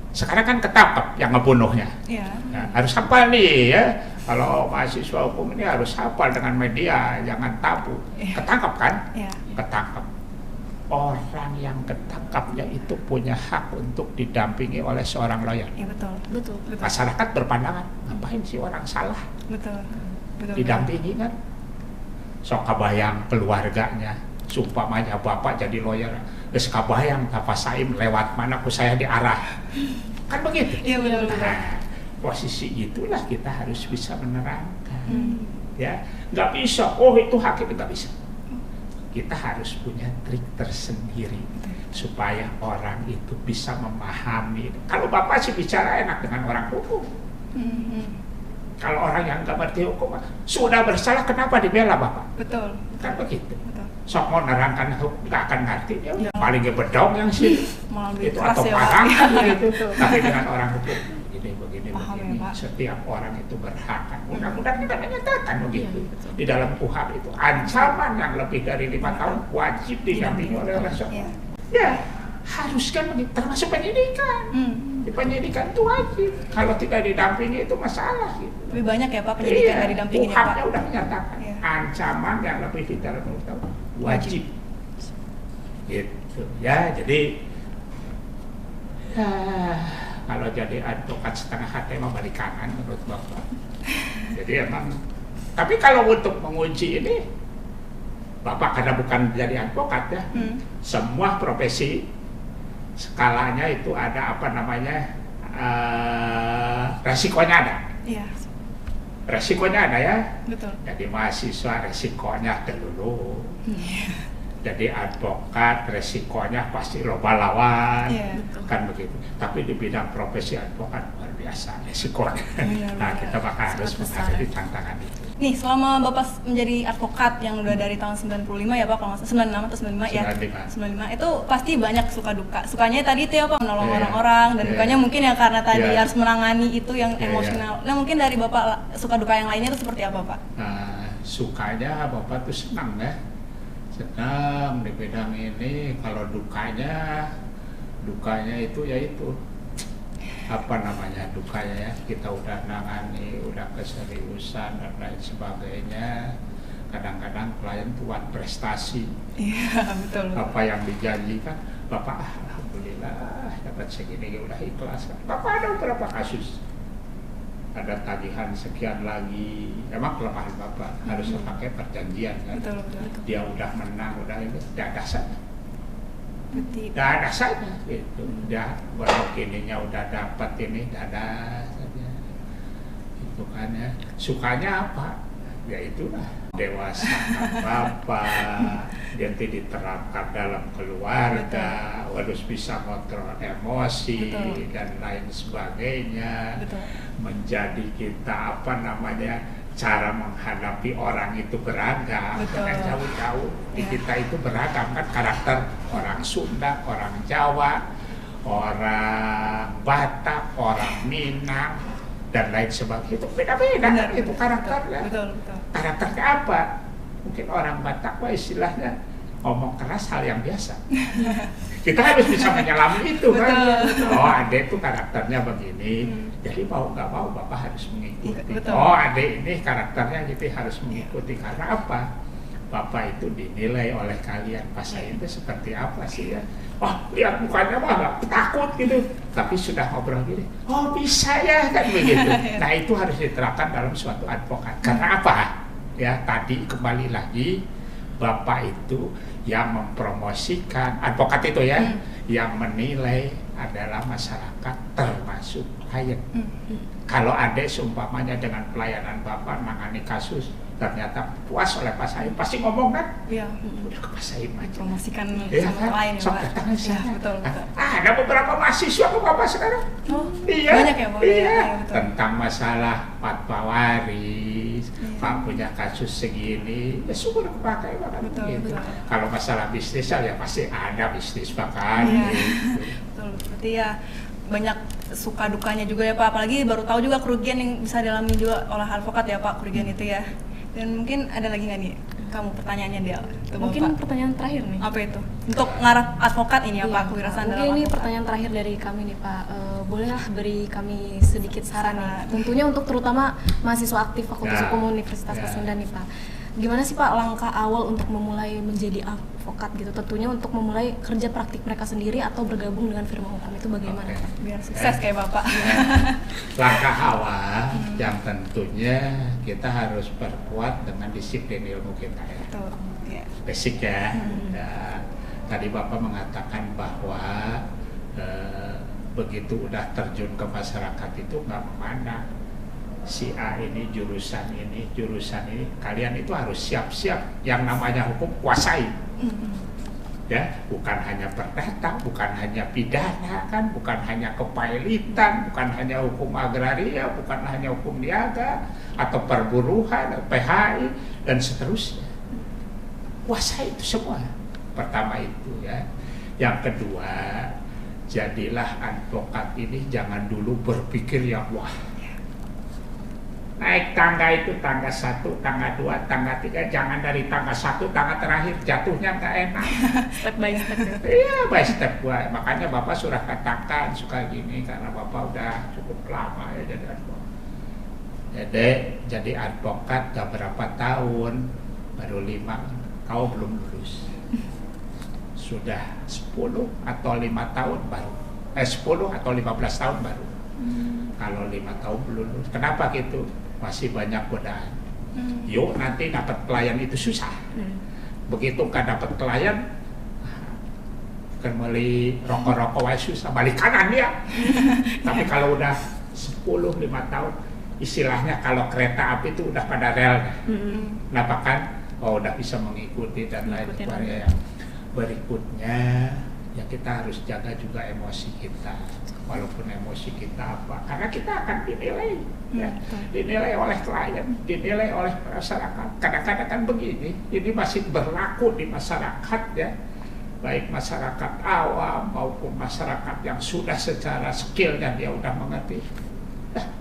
sekarang kan ketangkep yang ngebunuhnya. Iya. Ya, harus hafal nih ya. Kalau mahasiswa hukum ini harus hafal dengan media, jangan tabu. Iya. Ketangkep kan? Iya. Ketangkep. Orang yang ketangkapnya itu punya hak untuk didampingi oleh seorang lawyer. Iya betul. Betul. Betul. Masyarakat berpandangan, ngapain sih orang salah Betul. Betul. didampingi kan? Sok kabayang keluarganya, sumpamanya bapak jadi lawyer, geus kabayang Pak Saim lewat mana ku saya diarah. Kan begitu. Iya betul. Nah, posisi itulah kita harus bisa menerangkan. Ya, nggak bisa. Oh itu hakim nggak bisa. Kita harus punya trik tersendiri supaya orang itu bisa memahami. Kalau bapak sih bicara enak dengan orang hukum. Kalau orang yang nggak ngerti hukum, sudah bersalah kenapa dibela bapak? Betul. Kan begitu. Betul. Sok mau nerangkan hukum nggak akan ngerti. Ya, Ya. paling bedong yang sih Malah lebih itu keras atau ya, Pak. paham kan Iya, gitu. betul. Tapi dengan orang hukum begini Paham ya, Pak. setiap orang itu berhak. Undang-undang kita menyatakan begitu. Iya, betul. Di dalam KUHP itu ancaman yang lebih dari 5 tahun wajib didampingi oleh seorang. Iya. Ya, harus kan begitu. Termasuk penyidikan. Di penyidikan itu wajib. Kalau tidak didampingi itu masalah gitu. Lebih banyak ya Pak penyidikan dari dampingin ya Pak. KUHP-nya udah menyatakan Iya. ancaman yang lebih dari 5 tahun wajib. Gitu ya, jadi Ya, kalau jadi advokat setengah hati emang balik kanan menurut Bapak. Jadi emang, tapi kalau untuk menguji ini, Bapak karena bukan jadi advokat ya, semua profesi skalanya itu ada apa namanya, resikonya ada. Iya. Resikonya ada ya. Betul. Jadi mahasiswa resikonya dulu. Jadi advokat resikonya pasti loba lawan, kan begitu. Tapi di bidang profesi advokat luar biasa resikonya. Nah kita bakal harus menghadapi tantangan itu. Nih selama Bapak menjadi advokat yang udah dari tahun 95 ya Pak, kalau nggak salah 96 atau 95 ya. 95 itu pasti banyak suka duka. Sukanya tadi itu ya Pak menolong orang-orang, dan dukanya mungkin ya karena tadi harus menangani itu yang emosional. Nah mungkin dari Bapak suka duka yang lainnya itu seperti apa Pak? Nah sukanya Bapak tuh senang ya. Senang di bidang ini. Kalau dukanya itu yaitu apa namanya, dukanya ya, kita udah nangani, udah keseriusan dan lain sebagainya. Kadang-kadang klien tuan prestasi. Iya betul. Apa yang dijanjikan Bapak alhamdulillah dapat segini, udah ikhlas. Bapak ada beberapa kasus, ada tagihan sekian lagi, emang kelemahan Bapak harus pakai perjanjian kan. Betul. Dia udah menang, udah itu, dadah saja. Betul. Dadah saja gitu. Dia baru ininya udah dapat ini, dadah saja. Itu kan ya. Sukanya apa? Ya itulah dewasa Bapak, nanti diterapkan dalam keluarga, harus bisa kontrol emosi dan lain sebagainya. Menjadi kita apa namanya, cara menghadapi orang itu beragam, kan jauh-jauh di kita itu beragam kan karakter, orang Sunda, orang Jawa, orang Batak, orang Minang dan lain sebagainya, itu beda-beda kan itu karakternya. Karakternya apa? Mungkin orang Batak wah istilahnya ngomong keras hal yang biasa. Kita harus bisa menyelami itu kan. Oh adek itu karakternya begini, jadi mau nggak mau Bapak harus mengikuti. Oh adek ini karakternya gitu harus mengikuti, karena apa? Bapak itu dinilai oleh kalian, pas saya itu seperti apa sih ya? Oh lihat mukanya mah nggak takut gitu, tapi sudah ngobrol gini, oh bisa ya kan begitu. Nah itu harus diterapkan dalam suatu advokat. Karena apa? Ya tadi kembali lagi, Bapak itu yang mempromosikan, advokat itu ya, yang menilai adalah masyarakat termasuk klien. Kalau adek seumpamanya dengan pelayanan Bapak menangani kasus, ternyata puas oleh Pak Saim, pasti ngomong kan? Iya. Udah ke Pak Saim aja. Promosikan Ya, sama klien ya sok Pak. datang aja. Iya, betul. Ada beberapa mahasiswa ke Bapak sekarang. Oh, Iya, banyak ya Pak? iya. Betul. Tentang masalah fatwa waris, Pak punya kasus segini, ya syukur kepakai Pak. Gitu. Kalau masalah bisnis ya pasti ada bisnis Pak kan. Gitu. Betul, berarti ya banyak suka dukanya juga ya Pak, apalagi baru tahu juga kerugian yang bisa dialami juga oleh advokat ya Pak, kerugian itu ya. Dan mungkin ada lagi nggak nih kamu pertanyaannya dia? Mungkin pertanyaan terakhir nih. Apa itu? Untuk ngarah advokat ini ya Pak, kewirausahaan dalam mungkin ini advokat. pertanyaan terakhir dari kami nih Pak. Bolehlah beri kami sedikit saran nih. Tentunya untuk terutama mahasiswa aktif Fakultas Hukum Universitas Pasundan nih Pak. Gimana sih Pak langkah awal untuk memulai menjadi advokat gitu? Tentunya untuk memulai kerja praktik mereka sendiri atau bergabung dengan firma hukum itu bagaimana Pak? Biar sukses kayak Bapak. Langkah awal yang tentunya kita harus perkuat dengan disiplin ilmu kita ya. Betul. Ya. Basic ya. Ya. Tadi Bapak mengatakan bahwa begitu udah terjun ke masyarakat itu nggak memandang si A ini jurusan ini, kalian itu harus siap-siap yang namanya hukum kuasai. Ya, bukan hanya perdata, bukan hanya pidana kan, bukan hanya kepailitan, bukan hanya hukum agraria, bukan hanya hukum niaga atau perburuhan, PHI dan seterusnya. Kuasai itu semua. Pertama itu ya. Yang kedua, jadilah advokat ini jangan dulu berpikir yang wah naik tangga itu tangga 1, tangga 2, tangga 3, jangan dari tangga 1, tangga terakhir jatuhnya nggak enak. Step by step. Iya, by step gua. Makanya Bapak sudah katakan suka gini karena Bapak udah cukup lama ya jadi advokat. Jadi advokat udah berapa tahun? Baru 5, kau belum lulus. Sudah 10 atau 5 tahun baru 10 atau 15 tahun baru. Kalau 5 tahun belum lulus. Kenapa gitu? Masih banyak godaan. Yuk nanti dapat klien itu susah. Begitu kan dapat klien, kembali rokok-rokok wae susah, balik kanan dia. Tapi kalau udah 10-5 tahun, istilahnya kalau kereta api itu udah pada rel, kenapa kan? Oh udah bisa mengikuti dan lain sebagainya. Berikutnya ya kita harus jaga juga emosi kita, walaupun emosi kita apa, karena kita akan dinilai, ya, dinilai oleh klien, dinilai oleh masyarakat. Kadang-kadang kan begini, ini masih berlaku di masyarakat ya, baik masyarakat awam maupun masyarakat yang sudah secara skillnya dia udah mengerti.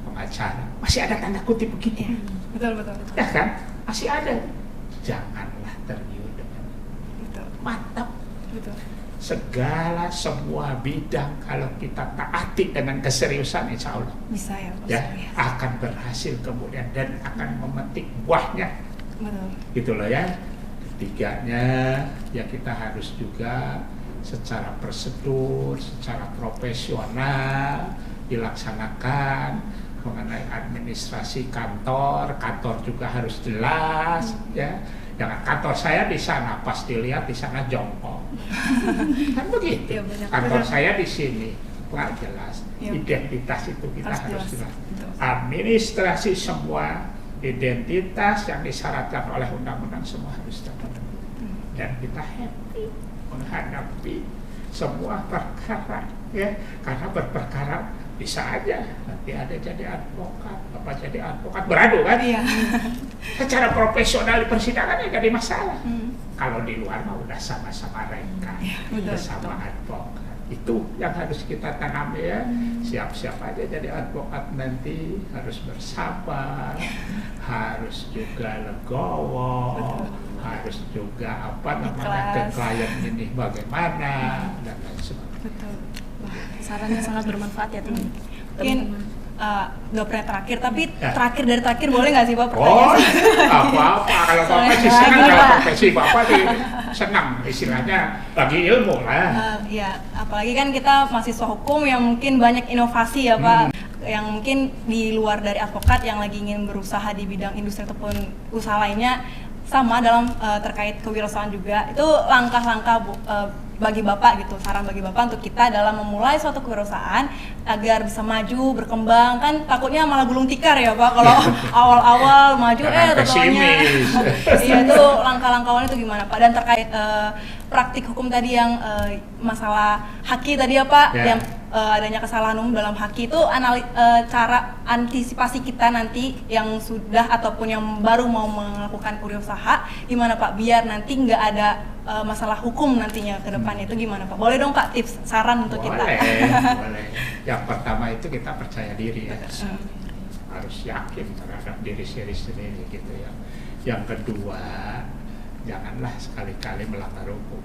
Pengacara masih ada tanda kutip begitu, betul. ya kan, masih ada. Janganlah tergiur dengan mantap. Betul. Segala semua bidang kalau kita taati dengan keseriusan, insya Allah Bisa ya, Pak. ya akan berhasil kemudian dan akan memetik buahnya. Betul. Gitu loh ya. Ketiganya ya kita harus juga secara prosedur, secara profesional dilaksanakan mengenai administrasi kantor juga harus jelas ya. Jangan kantor saya di sana, pas dilihat di sana jongkok. Kan begitu. Ya, kantor saya di sini, nggak jelas. Ya. Identitas itu kita harus jelas. Betul. Administrasi semua identitas yang disyaratkan oleh undang-undang semua harus terpenuhi. Dan kita happy menghadapi semua perkara ya, karena berperkara bisa aja nanti ada jadi advokat, apa jadi advokat beradu kan? Iya. Secara profesional di persidangan ya jadi masalah. Kalau di luar mah udah sama-sama rekan, bersama advokat. Itu yang harus kita tanam ya. Siap-siap aja jadi advokat nanti, harus bersabar, harus juga legowo, harus juga apa namanya ke klien ini bagaimana dan lain sebagainya. Betul. Sarannya sangat bermanfaat ya teman. Mungkin nggak pernah terakhir, tapi terakhir dari terakhir boleh nggak sih Pak Oh, pertanyaan? apa-apa kalau Bapak sih senang, kalau profesi Bapak sih senang, istilahnya lagi ilmu lah. Ya, apalagi kan kita mahasiswa hukum yang mungkin banyak inovasi ya Pak, yang mungkin di luar dari advokat yang lagi ingin berusaha di bidang industri ataupun usaha lainnya sama dalam terkait kewirausahaan juga. Itu langkah-langkah bagi Bapak gitu, saran bagi Bapak untuk kita dalam memulai suatu kewirausahaan agar bisa maju, berkembang. Kan takutnya malah gulung tikar ya Pak kalau awal-awal maju totalnya. Iya, itu langkah-langkah awalnya itu gimana Pak? Dan terkait praktik hukum tadi yang masalah haki tadi ya Pak, yang adanya kesalahan umum dalam haki itu cara antisipasi kita nanti yang sudah ataupun yang baru mau melakukan wirausaha gimana Pak, biar nanti nggak ada masalah hukum nantinya ke depannya, itu gimana Pak? Boleh dong Pak tips saran untuk kita? Boleh. Yang pertama itu kita percaya diri ya, harus yakin terhadap diri sendiri gitu ya. Yang kedua, janganlah sekali-kali melanggar hukum.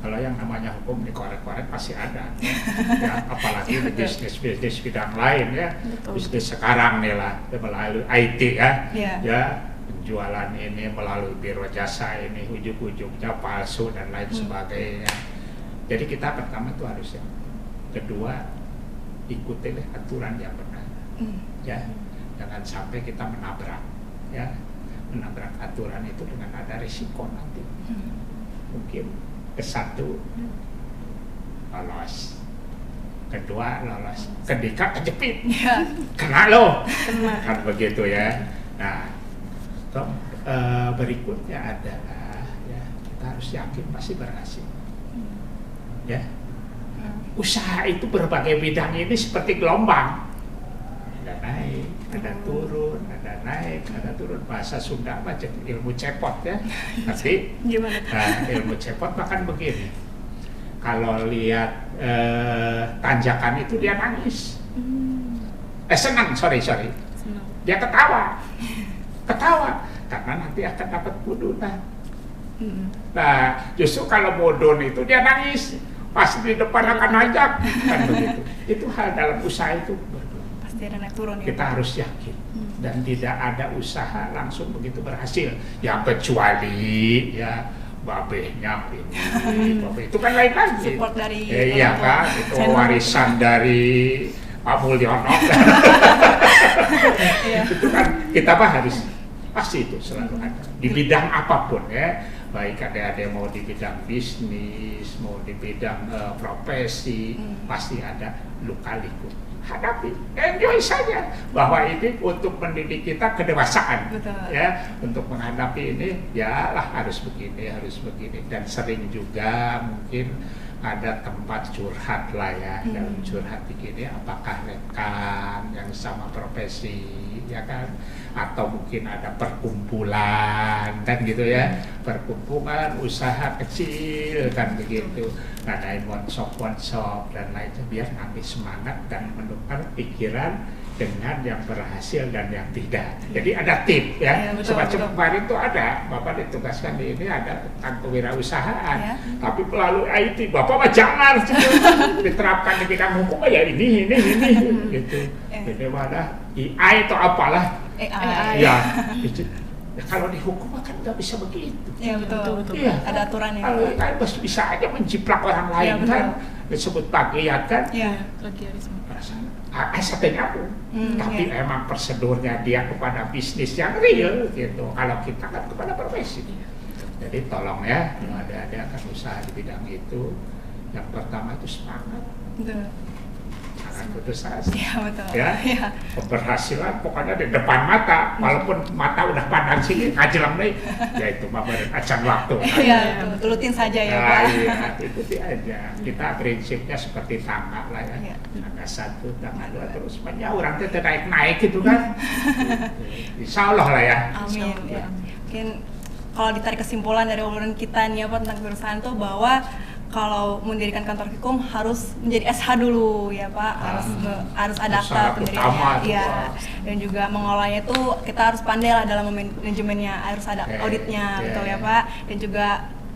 Kalau yang namanya hukum dikorek-korek pasti ada ya, apalagi di bisnis bidang lain ya. Bisnis sekarang nih lah melalui IT ya, ya penjualan ini melalui biro jasa ini ujung-ujungnya palsu dan lain sebagainya. Jadi kita pertama itu harus ya. Kedua, ikutilah aturan yang benar ya, jangan sampai kita menabrak ya, menabrak aturan itu dengan ada risiko nanti. Mungkin kesatu lolos, kedua lolos, ketiga kejepit, kena lo, kan begitu ya. Nah, berikutnya adalah ya, kita harus yakin pasti berhasil. Ya, usaha itu berbagai bidang ini seperti gelombang, ada naik, ada turun, ada naik, ada turun. Bahasa Sunda macam ilmu cepot ya. Tapi gimana? Nah, ilmu cepot bahkan begini. Kalau lihat tanjakan itu dia nangis. Senang, sorry. Senang. Dia ketawa karena nanti akan dapat budunan. Nah, justru kalau mudun itu dia nangis. Pas di depan akan najak, kan begitu. Itu hal dalam usaha itu. Pasti ada naik turun ya. Kita harus yakin dan tidak ada usaha langsung begitu berhasil. Ya kecuali ya babehnya ini, babe itu kan lain lagi. Support dari iya orang tua. kan, itu warisan dari Pak Mulyono. Itu kan kita harus pasti itu selalu ada di bidang apapun ya, baik ada mau di bidang bisnis, mau di bidang profesi, pasti ada luka-liku. Hadapi, enjoy saja bahwa ini untuk mendidik kita kedewasaan. Betul. Ya, untuk menghadapi ini ya lah harus begini dan sering juga mungkin ada tempat curhat lah ya, dalam curhat begini apakah rekan yang sama profesi ya kan, atau mungkin ada perkumpulan kan gitu ya, perkumpulan usaha kecil kan begitu, ngadain workshop dan lainnya biar nanti semangat dan menukar pikiran dengan yang berhasil dan yang tidak. Jadi ada tip ya, semacam kemarin tuh ada, Bapak ditugaskan di ini ada tentang kewirausahaan, tapi melalui IT, Bapak mah jangan diterapkan di bidang hukum ya ini gitu. Jadi mana AI atau apalah, ya, itu. Ya, kalau di hukum kan nggak bisa begitu. Iya betul. Iya. Ada aturannya. Kalau kan bisa aja menjiplak orang lain kan, disebut plagiat kan. Iya. Plagiarisme. Asetnya aku, tapi emang prosedurnya dia kepada bisnis yang real gitu. Kalau kita kan kepada profesi. Jadi tolong ya, kalau ada kan usaha di bidang itu, yang pertama itu semangat. Betul. Jangan putus asa. Iya betul. Ya, keberhasilan pokoknya di depan mata, walaupun mata udah pandang sini ngajelang nih, ya itu mah acan waktu. Iya, tulutin saja ya Pak. Iya, ikuti aja. Kita prinsipnya seperti tangga lah ya. Tangga satu, tangga dua, terus banyak orang itu naik gitu kan. Insya Allah lah ya. Amin. Ya. Mungkin kalau ditarik kesimpulan dari obrolan kita nih Pak tentang kewirausahaan tuh bahwa kalau mendirikan kantor hukum harus menjadi SH dulu ya Pak, harus ada akta pendiriannya, ya, dan juga mengolahnya itu kita harus pandai lah dalam manajemennya, harus ada auditnya, betul ya Pak, dan juga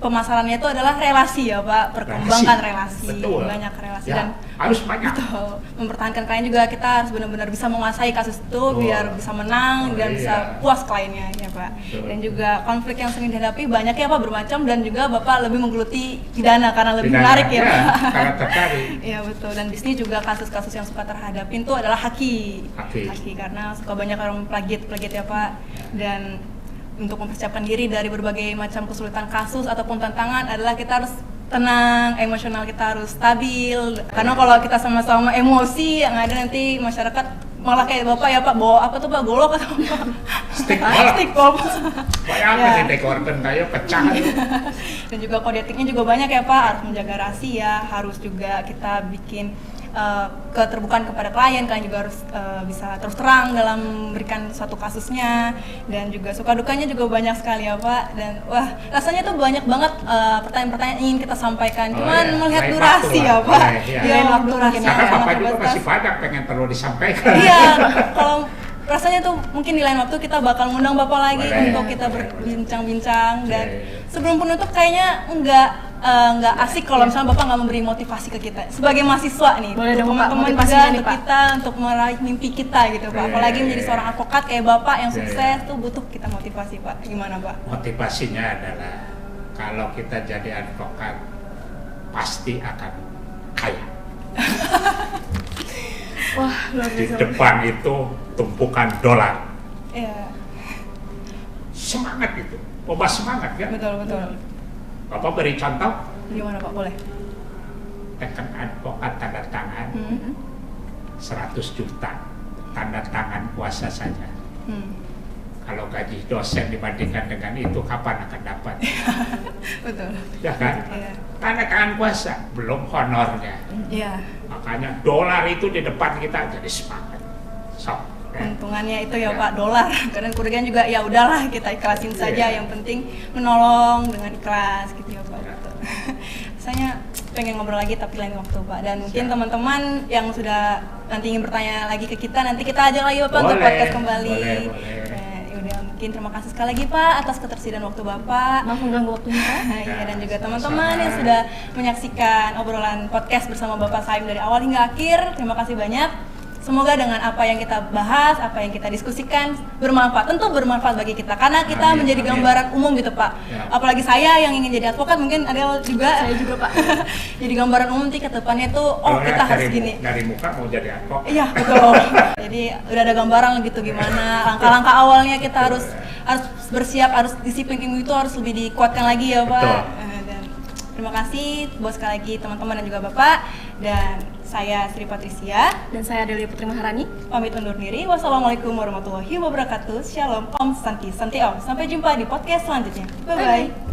pemasarannya itu adalah relasi ya Pak, perkembangkan relasi, banyak relasi ya, dan harus banyak. Betul. Mempertahankan klien juga kita harus benar-benar bisa menguasai kasus itu biar bisa menang dan bisa puas kliennya ya Pak. Dan juga konflik yang sering dihadapi banyak ya Pak, bermacam, dan juga Bapak lebih menggeluti pidana karena lebih menarik ya Pak. Karena tertarik. Iya betul, dan bisnis juga kasus-kasus yang suka terhadapin itu adalah haki karena suka banyak orang plagiat ya Pak. Dan untuk mempersiapkan diri dari berbagai macam kesulitan kasus ataupun tantangan adalah kita harus tenang, emosional kita harus stabil. Karena kalau kita sama-sama emosi yang ada nanti masyarakat malah kayak Bapak ya Pak, bawa apa tuh Pak, golok atau apa? Stick ball. Bayangkan dekorkan kayak pecah. Dan juga kode etiknya juga banyak ya Pak, harus menjaga rahasia, harus juga kita bikin keterbukaan kepada klien juga harus bisa terus terang dalam memberikan suatu kasusnya, dan juga suka dukanya juga banyak sekali ya Pak. Dan wah, rasanya tuh banyak banget pertanyaan-pertanyaan ingin kita sampaikan, cuman melihat durasi ya Pak, waktu durasinya karena Bapak juga masih banyak pengen perlu disampaikan. Iya, kalau rasanya tuh mungkin di lain waktu kita bakal ngundang Bapak lagi untuk kita berbincang-bincang. Dan sebelum penutup kayaknya nggak asik kalau misalnya Bapak nggak memberi motivasi ke kita sebagai mahasiswa nih, untuk teman-teman juga, untuk kita untuk meraih mimpi kita gitu Pak. Apalagi menjadi seorang advokat kayak Bapak yang sukses tuh butuh kita motivasi Pak. Gimana Pak? Motivasinya adalah kalau kita jadi advokat pasti akan kaya. Wah, luar biasa. Di depan itu tumpukan dolar. Iya. Semangat itu, obat semangat kan? Betul. Bapak beri contoh. Gimana Pak, boleh? Tekan advokat tanda tangan 100 juta, tanda tangan kuasa saja. Kalau gaji dosen dibandingkan dengan itu, kapan akan dapat? Betul. Ya kan? Iya. Tanda tangan kuasa, belum honornya. Iya. Makanya dolar itu di depan kita jadi semangat. Untungannya itu ya Pak, dolar. Karena kerugian juga ya udahlah kita ikhlasin saja. Yang penting menolong dengan ikhlas gitu ya Pak. Rasanya pengen ngobrol lagi tapi lain waktu Pak. Dan mungkin teman-teman yang sudah nanti ingin bertanya lagi ke kita, nanti kita ajak lagi Bapak untuk podcast kembali. Boleh. Mungkin terima kasih sekali lagi Pak atas ketersediaan waktu Bapak. Maaf mengganggu waktunya Pak. Iya, dan juga teman-teman yang sudah menyaksikan obrolan podcast bersama Bapak Saim dari awal hingga akhir. Terima kasih banyak. semoga dengan apa yang kita bahas, apa yang kita diskusikan bermanfaat, tentu bermanfaat bagi kita karena kita menjadi gambaran umum gitu Pak. Ya. Apalagi saya yang ingin jadi advokat, mungkin ada juga, saya juga Pak. Jadi gambaran umum nanti ke depannya tuh, kita harus gini. Dari muka mau jadi advokat. Iya betul. Jadi udah ada gambaran gitu gimana langkah-langkah awalnya kita harus bersiap, harus disiplin ilmu itu harus lebih dikuatkan lagi ya Pak. Dan terima kasih buat sekali lagi teman-teman dan juga Bapak, dan saya Sri Patricia dan saya Delia Putri Maharani pamit undur diri. Wassalamualaikum warahmatullahi wabarakatuh. Shalom, Om Santi Om. Sampai jumpa di podcast selanjutnya. Bye bye.